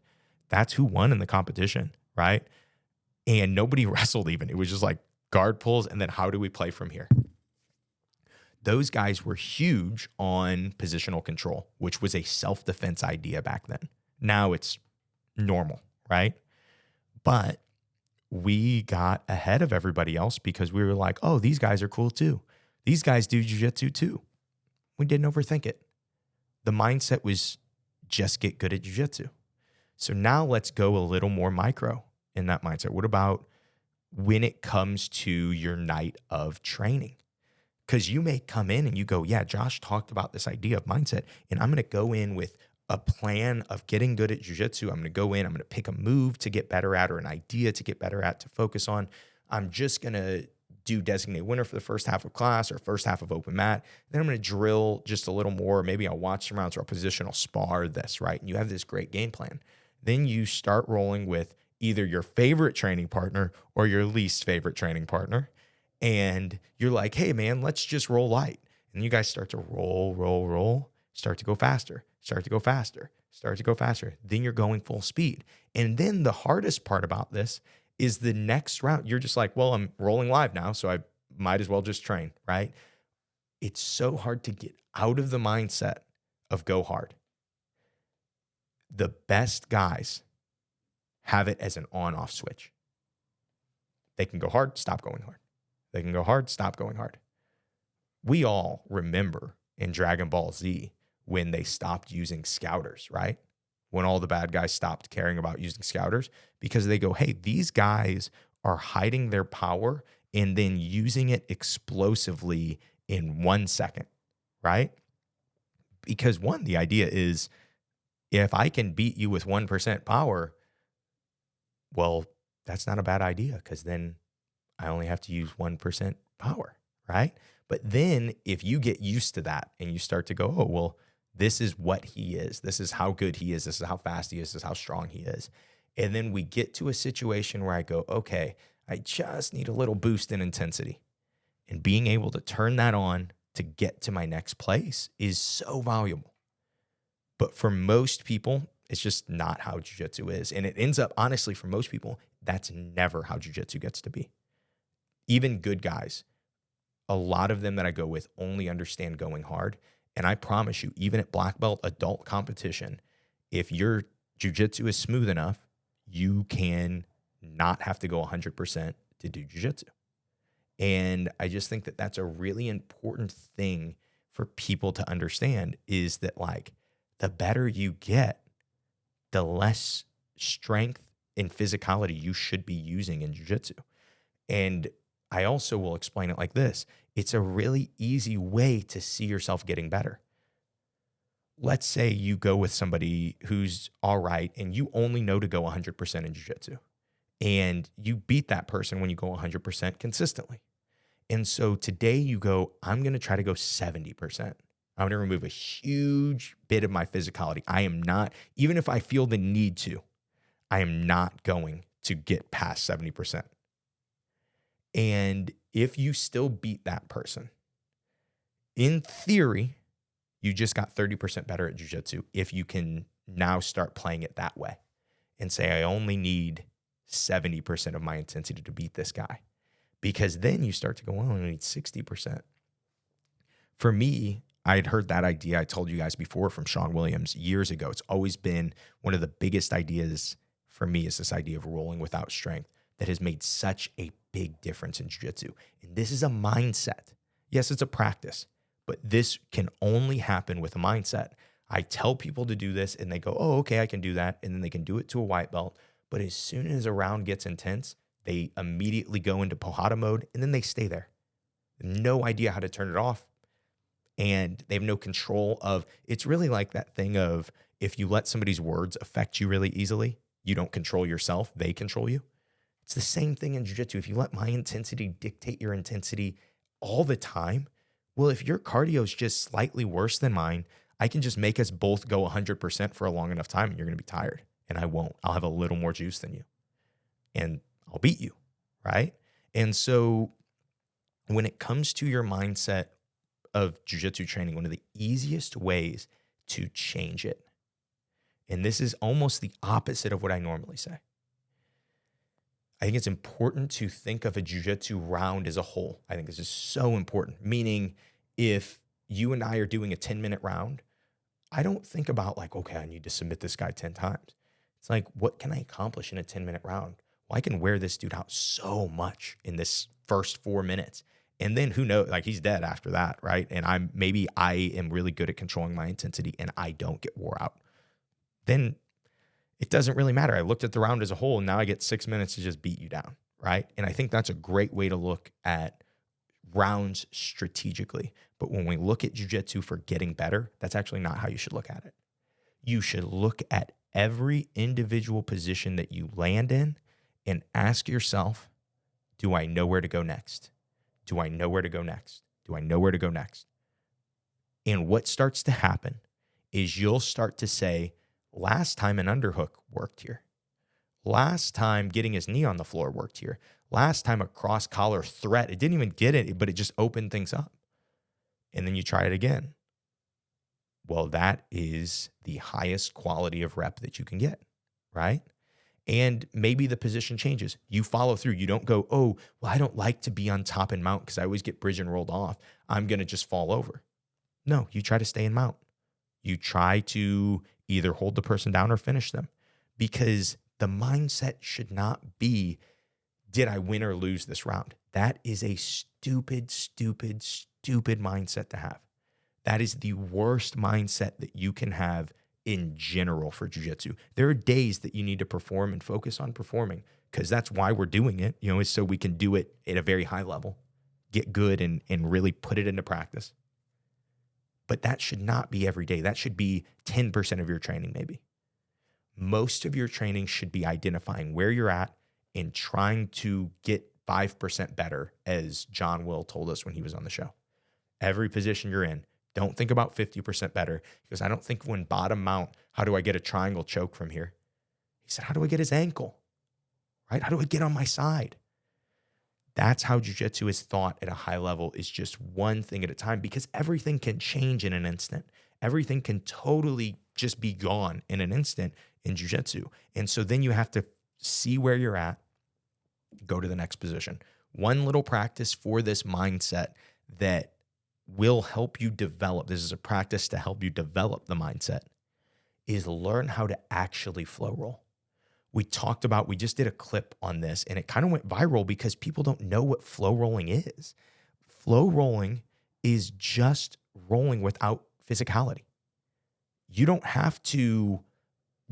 That's who won in the competition, right? And nobody wrestled even. It was just like guard pulls, and then how do we play from here? Those guys were huge on positional control, which was a self-defense idea back then. Now it's normal, right? But we got ahead of everybody else because we were like, oh, these guys are cool too. These guys do jiu-jitsu too. We didn't overthink it. The mindset was just get good at jiu-jitsu. So now let's go a little more micro in that mindset. What about when it comes to your night of training? Because you may come in and you go, yeah, Josh talked about this idea of mindset, and I'm going to go in with a plan of getting good at jiu-jitsu. I'm going to go in, I'm going to pick a move to get better at, or an idea to get better at, to focus on. I'm just going to do designated winner for the first half of class or first half of open mat. Then I'm going to drill just a little more. Maybe I'll watch some rounds or I'll positional spar this, right? And you have this great game plan. Then you start rolling with either your favorite training partner or your least favorite training partner. And you're like, hey man, let's just roll light. And you guys start to roll, start to go faster, start to go faster, start to go faster. Then you're going full speed. And then the hardest part about this is the next round. You're just like, well, I'm rolling live now, so I might as well just train, right? It's so hard to get out of the mindset of go hard. The best guys have it as an on-off switch. They can go hard, stop going hard. They can go hard, stop going hard. We all remember in Dragon Ball Z when they stopped using scouters, right? When all the bad guys stopped caring about using scouters, because they go, hey, these guys are hiding their power and then using it explosively in 1 second, right? Because one, the idea is if I can beat you with 1% power, well, that's not a bad idea, because then I only have to use 1% power, right? But then if you get used to that and you start to go, oh, well, this is what he is. This is how good he is. This is how fast he is. This is how strong he is. And then we get to a situation where I go, okay, I just need a little boost in intensity. And being able to turn that on to get to my next place is so valuable. But for most people, it's just not how jiu-jitsu is. And it ends up, honestly, for most people, that's never how jiu-jitsu gets to be. Even good guys, a lot of them that I go with only understand going hard. And I promise you, even at black belt adult competition, if your jiu-jitsu is smooth enough, you can not have to go 100% to do jiu-jitsu. And I just think that that's a really important thing for people to understand, is that like the better you get, the less strength and physicality you should be using in jiu-jitsu. And I also will explain it like this. It's a really easy way to see yourself getting better. Let's say you go with somebody who's all right and you only know to go 100% in jiu-jitsu. And you beat that person when you go 100% consistently. And so today you go, I'm going to try to go 70%. I'm going to remove a huge bit of my physicality. I am not, even if I feel the need to, I am not going to get past 70%. And if you still beat that person, in theory, you just got 30% better at jiu-jitsu if you can now start playing it that way and say, I only need 70% of my intensity to beat this guy. Because then you start to go, well, I need 60%. For me, I had heard that idea, I told you guys before, from Sean Williams years ago. It's always been one of the biggest ideas for me, is this idea of rolling without strength that has made such a big difference in jiu-jitsu. And this is a mindset. Yes, it's a practice, but this can only happen with a mindset. I tell people to do this and they go, oh, okay, I can do that. And then they can do it to a white belt. But as soon as a round gets intense, they immediately go into Pohada mode and then they stay there. No idea how to turn it off. And they have no control of, it's really like that thing of, if you let somebody's words affect you really easily, you don't control yourself, they control you. It's the same thing in jiu-jitsu. If you let my intensity dictate your intensity all the time, well, if your cardio is just slightly worse than mine, I can just make us both go 100% for a long enough time and you're going to be tired. And I won't. I'll have a little more juice than you. And I'll beat you, right? And so when it comes to your mindset of jiu-jitsu training, one of the easiest ways to change it, and this is almost the opposite of what I normally say, I think it's important to think of a jiu-jitsu round as a whole. I think this is so important, meaning if you and I are doing a 10-minute round, I don't think about like, okay, I need to submit this guy 10 times. It's like, what can I accomplish in a 10-minute round? Well, I can wear this dude out so much in this first 4 minutes. And then who knows, like he's dead after that, right? And I am really good at controlling my intensity and I don't get wore out. Then it doesn't really matter. I looked at the round as a whole and now I get 6 minutes to just beat you down, right? And I think that's a great way to look at rounds strategically. But when we look at jiu-jitsu for getting better, that's actually not how you should look at it. You should look at every individual position that you land in and ask yourself, do I know where to go next? Do I know where to go next? Do I know where to go next? And what starts to happen is you'll start to say, last time an underhook worked here. Last time getting his knee on the floor worked here. Last time a cross collar threat, it didn't even get it, but it just opened things up. And then you try it again. Well, that is the highest quality of rep that you can get, right? And maybe the position changes. You follow through. You don't go, oh, well, I don't like to be on top and mount because I always get bridge and rolled off. I'm going to just fall over. No, you try to stay in mount. You try to either hold the person down or finish them, because the mindset should not be, did I win or lose this round? That is a stupid, stupid, stupid mindset to have. That is the worst mindset that you can have in general for jiu-jitsu. There are days that you need to perform and focus on performing, because that's why we're doing it, is so we can do it at a very high level, get good and really put it into practice. But that should not be every day. That should be 10% of your training maybe. Most of your training should be identifying where you're at and trying to get 5% better, as John Will told us when he was on the show. Every position you're in, don't think about 50% better, because I don't think when bottom mount, how do I get a triangle choke from here? He said, how do I get his ankle? Right? How do I get on my side? That's how jiu-jitsu is thought at a high level, is just one thing at a time, because everything can change in an instant. Everything can totally just be gone in an instant in jiu-jitsu. And so then you have to see where you're at, go to the next position. One little practice for this mindset that will help you develop, this is a practice to help you develop the mindset, is learn how to actually flow roll. We just did a clip on this and it kind of went viral because people don't know what flow rolling is. Flow rolling is just rolling without physicality. You don't have to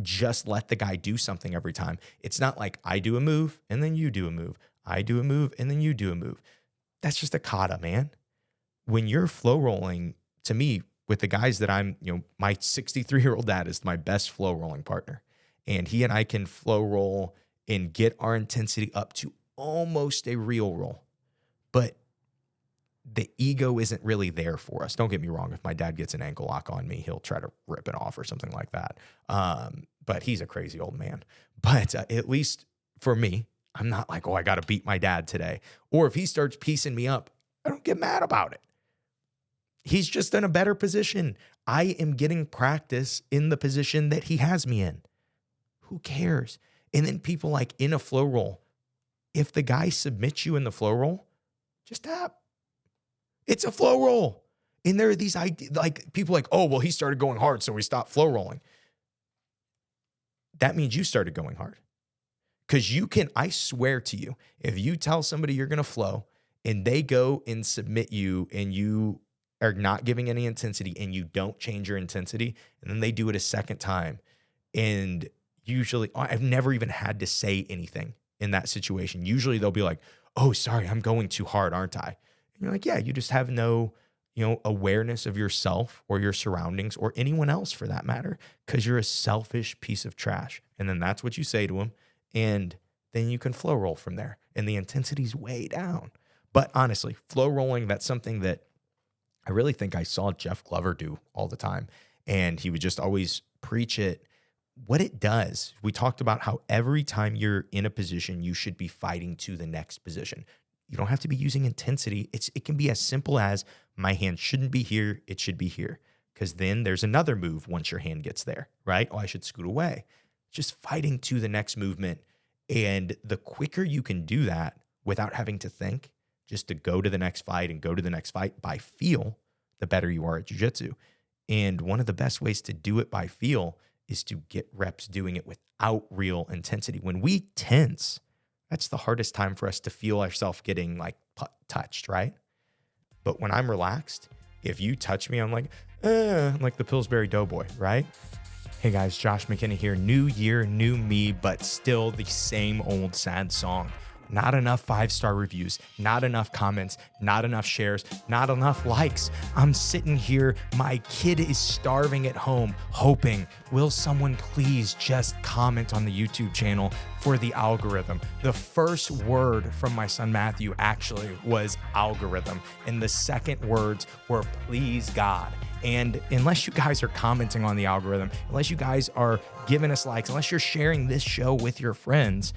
just let the guy do something every time. It's not like I do a move and then you do a move. I do a move and then you do a move. That's just a kata, man. When you're flow rolling, to me, with the guys that my 63-year-old dad is my best flow rolling partner. And he and I can flow roll and get our intensity up to almost a real roll. But the ego isn't really there for us. Don't get me wrong. If my dad gets an ankle lock on me, he'll try to rip it off or something like that. But he's a crazy old man. But at least for me, I'm not like, oh, I got to beat my dad today. Or if he starts piecing me up, I don't get mad about it. He's just in a better position. I am getting practice in the position that he has me in. Who cares? And then people like in a flow roll, if the guy submits you in the flow roll, just tap. It's a flow roll. And there are these people like, oh, well, he started going hard, so we stopped flow rolling. That means you started going hard. Because I swear to you, if you tell somebody you're going to flow and they go and submit you and you are not giving any intensity and you don't change your intensity, and then they do it a second time, and usually, I've never even had to say anything in that situation. Usually they'll be like, oh, sorry, I'm going too hard, aren't I? And you're like, yeah, you just have no, awareness of yourself or your surroundings or anyone else for that matter, because you're a selfish piece of trash. And then that's what you say to them. And then you can flow roll from there. And the intensity's way down. But honestly, flow rolling, that's something that I really think I saw Jeff Glover do all the time. And he would just always preach it. What it does, we talked about how every time you're in a position, you should be fighting to the next position. You don't have to be using intensity. It can be as simple as my hand shouldn't be here, it should be here. Because then there's another move once your hand gets there, right? Oh, I should scoot away. Just fighting to the next movement. And the quicker you can do that without having to think, just to go to the next fight and go to the next fight by feel, the better you are at jiu-jitsu. And one of the best ways to do it by feel is to get reps doing it without real intensity. When we tense, that's the hardest time for us to feel ourselves getting like touched, right? But when I'm relaxed, if you touch me, I'm like the Pillsbury Doughboy, right? Hey guys, Josh McKinney here. New year, new me, but still the same old sad song. Not enough 5-star reviews, not enough comments, not enough shares, not enough likes. I'm sitting here, my kid is starving at home, hoping, will someone please just comment on the YouTube channel for the algorithm? The first word from my son Matthew actually was algorithm, and the second words were please God. And unless you guys are commenting on the algorithm, unless you guys are giving us likes, unless you're sharing this show with your friends,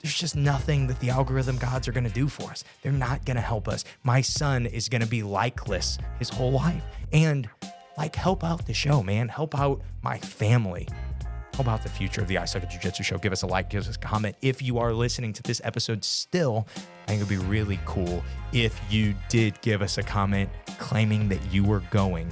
there's just nothing that the algorithm gods are going to do for us. They're not going to help us. My son is going to be likeless his whole life. And like, help out the show, man. Help out my family. Help out the future of the I Suck at Jiu-Jitsu show. Give us a like, give us a comment. If you are listening to this episode still, I think it'd be really cool if you did give us a comment claiming that you were going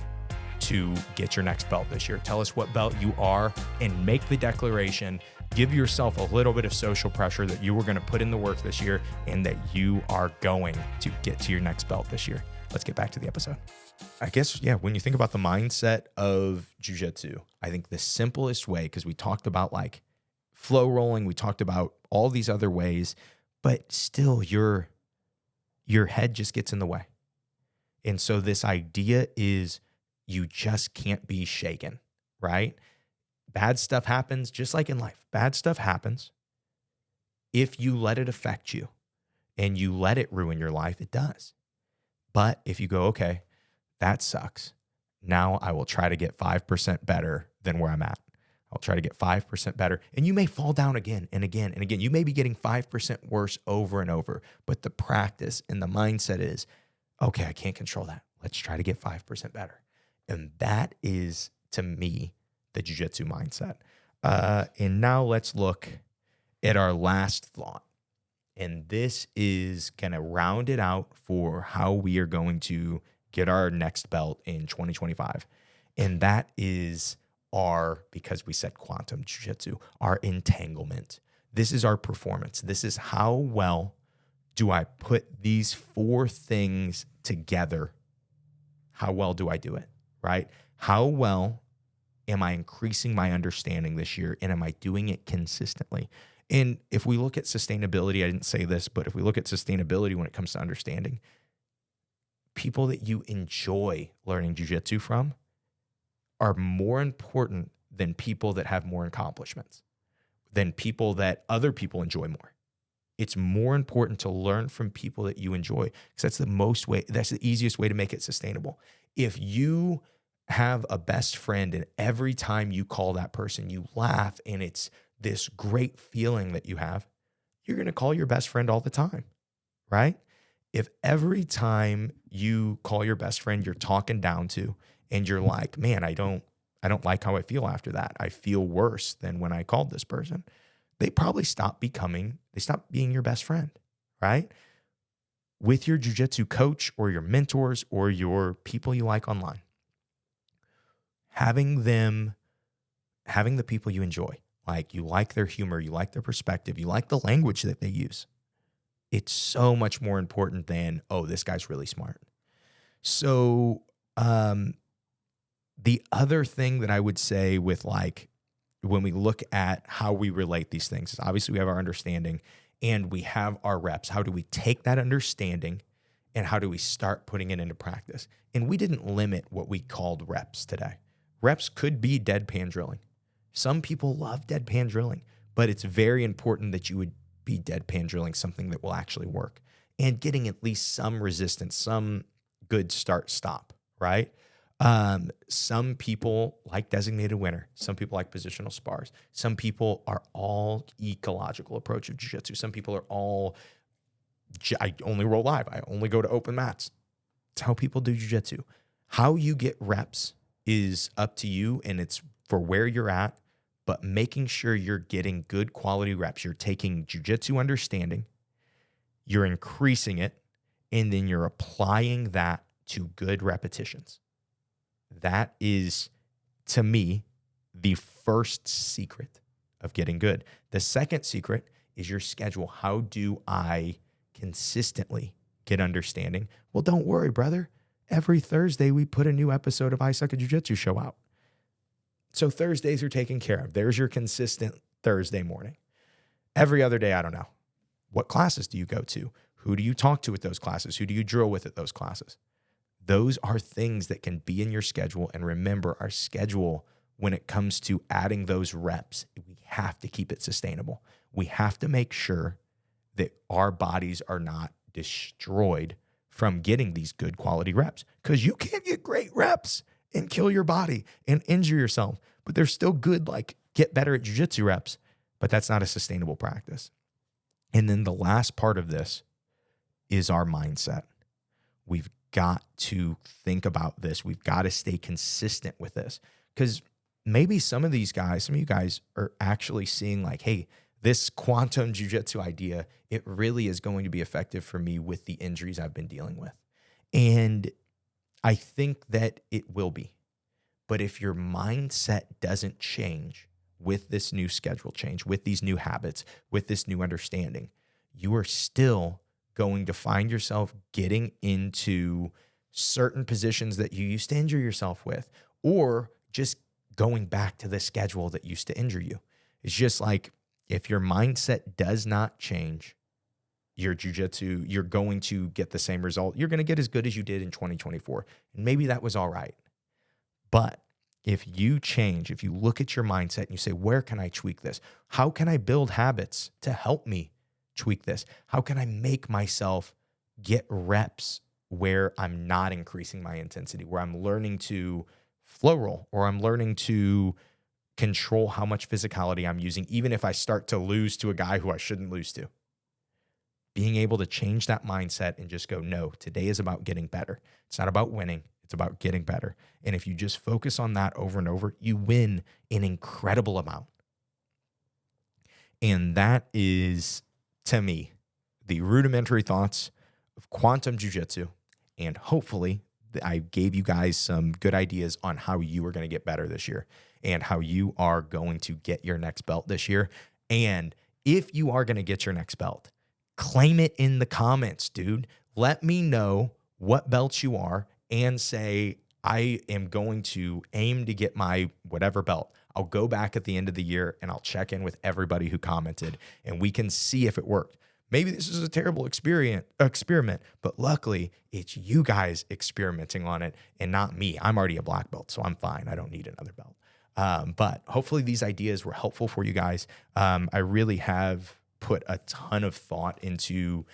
to get your next belt this year. Tell us what belt you are and make the declaration. Give yourself a little bit of social pressure that you were going to put in the work this year and that you are going to get to your next belt this year. Let's get back to the episode. I guess, yeah, when you think about the mindset of jiu-jitsu, I think the simplest way, because we talked about like flow rolling, we talked about all these other ways, but still your head just gets in the way. And so this idea is you just can't be shaken, right? Bad stuff happens, just like in life. Bad stuff happens. If you let it affect you and you let it ruin your life, it does. But if you go, okay, that sucks. Now I will try to get 5% better than where I'm at. I'll try to get 5% better. And you may fall down again and again and again. You may be getting 5% worse over and over. But the practice and the mindset is, okay, I can't control that. Let's try to get 5% better. And that is, to me, the jiu-jitsu mindset. And now let's look at our last thought. And this is going to round it out for how we are going to get our next belt in 2025. And that is because we said quantum jiu-jitsu, our entanglement. This is our performance. This is how well do I put these 4 things together? How well do I do it, right? How well am I increasing my understanding this year, and am I doing it consistently? And if we look at sustainability, I didn't say this, but if we look at sustainability when it comes to understanding, people that you enjoy learning jiu-jitsu from are more important than people that have more accomplishments, than people that other people enjoy more. It's more important to learn from people that you enjoy, because that's the easiest way to make it sustainable. If you have a best friend and every time you call that person, you laugh and it's this great feeling that you have, you're going to call your best friend all the time, right? If every time you call your best friend, you're talking down to, and you're like, man, I don't like how I feel after that. I feel worse than when I called this person. They probably stop being your best friend, right? With your jiu-jitsu coach or your mentors or your people you like online, having the people you enjoy, like you like their humor, you like their perspective, you like the language that they use. It's so much more important than, oh, this guy's really smart. So the other thing that I would say with like, when we look at how we relate these things is obviously we have our understanding and we have our reps. How do we take that understanding and how do we start putting it into practice? And we didn't limit what we called reps today. Reps could be deadpan drilling. Some people love deadpan drilling, but it's very important that you would be deadpan drilling something that will actually work and getting at least some resistance, some good start stop, right? Some people like designated winner. Some people like positional spars. Some people are all ecological approach of jiu-jitsu. Some people are all, I only roll live. I only go to open mats. It's how people do jiu-jitsu. How you get reps is up to you, and it's for where you're at, but making sure you're getting good quality reps. You're taking jiu-jitsu understanding, you're increasing it, and then you're applying that to good repetitions. That is, to me, the first secret of getting good. The second secret is your schedule. How do I consistently get understanding? Well, don't worry, brother. Every Thursday, we put a new episode of I Suck at Jiu-Jitsu show out. So Thursdays are taken care of. There's your consistent Thursday morning. Every other day, I don't know. What classes do you go to? Who do you talk to at those classes? Who do you drill with at those classes? Those are things that can be in your schedule. And remember, our schedule, when it comes to adding those reps, we have to keep it sustainable. We have to make sure that our bodies are not destroyed from getting these good quality reps, because you can't get great reps and kill your body and injure yourself, but they're still good, like get better at jiu-jitsu reps, but that's not a sustainable practice. And then the last part of this is our mindset. We've got to think about this. We've got to stay consistent with this, because maybe some of you guys are actually seeing like, hey, this quantum jiu-jitsu idea, it really is going to be effective for me with the injuries I've been dealing with. And I think that it will be. But if your mindset doesn't change with this new schedule change, with these new habits, with this new understanding, you are still going to find yourself getting into certain positions that you used to injure yourself with, or just going back to the schedule that used to injure you. It's just like, if your mindset does not change, your jiu-jitsu, you're going to get the same result. You're going to get as good as you did in 2024. And maybe that was all right. But if you change, if you look at your mindset and you say, where can I tweak this? How can I build habits to help me tweak this? How can I make myself get reps where I'm not increasing my intensity, where I'm learning to flow roll, or I'm learning to control how much physicality I'm using, even if I start to lose to a guy who I shouldn't lose to? Being able to change that mindset and just go, no, today is about getting better. It's not about winning. It's about getting better. And if you just focus on that over and over, you win an incredible amount. And that is, to me, the rudimentary thoughts of quantum jiu-jitsu. And hopefully I gave you guys some good ideas on how you are going to get better this year and how you are going to get your next belt this year. And if you are going to get your next belt, claim it in the comments, dude. Let me know what belts you are and say, I am going to aim to get my whatever belt. I'll go back at the end of the year and I'll check in with everybody who commented and we can see if it worked. Maybe this is a terrible experiment, but luckily it's you guys experimenting on it and not me. I'm already a black belt, so I'm fine. I don't need another belt. But hopefully these ideas were helpful for you guys. I really have put a ton of thought into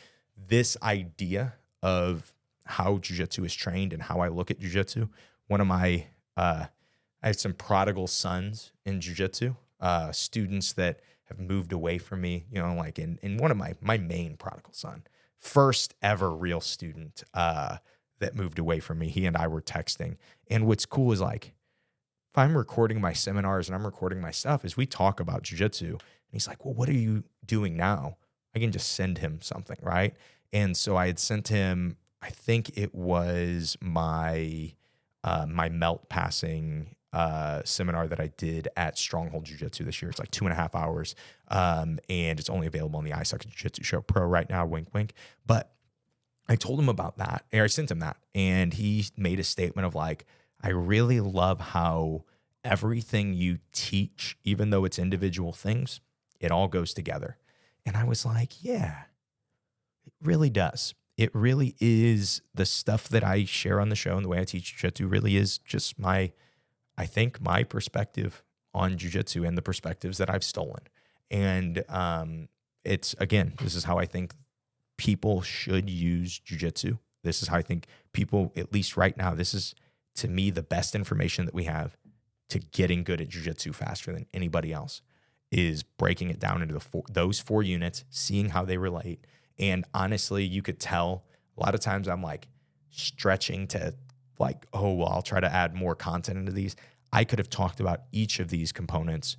this idea of how jiu-jitsu is trained and how I look at jiu-jitsu. I have some prodigal sons in jiu-jitsu, students that have moved away from me, like in one of my main prodigal son, first ever real student that moved away from me. He and I were texting. And what's cool is like, if I'm recording my seminars and I'm recording my stuff, as we talk about jiu-jitsu, and he's like, well, what are you doing now? I can just send him something, right? And so I had sent him, I think it was my melt passing seminar that I did at Stronghold Jiu-Jitsu this year. It's like 2.5 hours. And it's only available on the I Suck at Jiu-Jitsu Show Pro right now, wink, wink. But I told him about that, or I sent him that, and he made a statement of like, I really love how everything you teach, even though it's individual things, it all goes together. And I was like, yeah, it really does. It really is. The stuff that I share on the show and the way I teach jiu-jitsu really is just I think my perspective on jiu-jitsu and the perspectives that I've stolen. And it's, again, this is how I think people should use jiu-jitsu. This is how I think people, at least right now, this is, to me, the best information that we have to getting good at jiu-jitsu faster than anybody else, is breaking it down into those 4 units, seeing how they relate. And honestly, you could tell a lot of times I'm like stretching to like, oh, well, I'll try to add more content into these. I could have talked about each of these components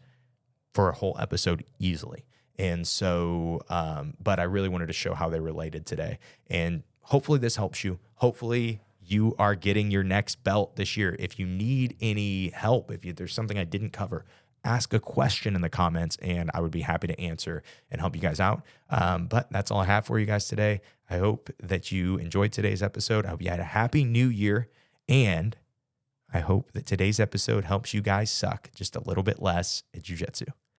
for a whole episode easily. And so, but I really wanted to show how they related today. And hopefully this helps you. Hopefully you are getting your next belt this year. If you need any help, there's something I didn't cover, ask a question in the comments and I would be happy to answer and help you guys out. But that's all I have for you guys today. I hope that you enjoyed today's episode. I hope you had a happy new year, and I hope that today's episode helps you guys suck just a little bit less at jiu-jitsu.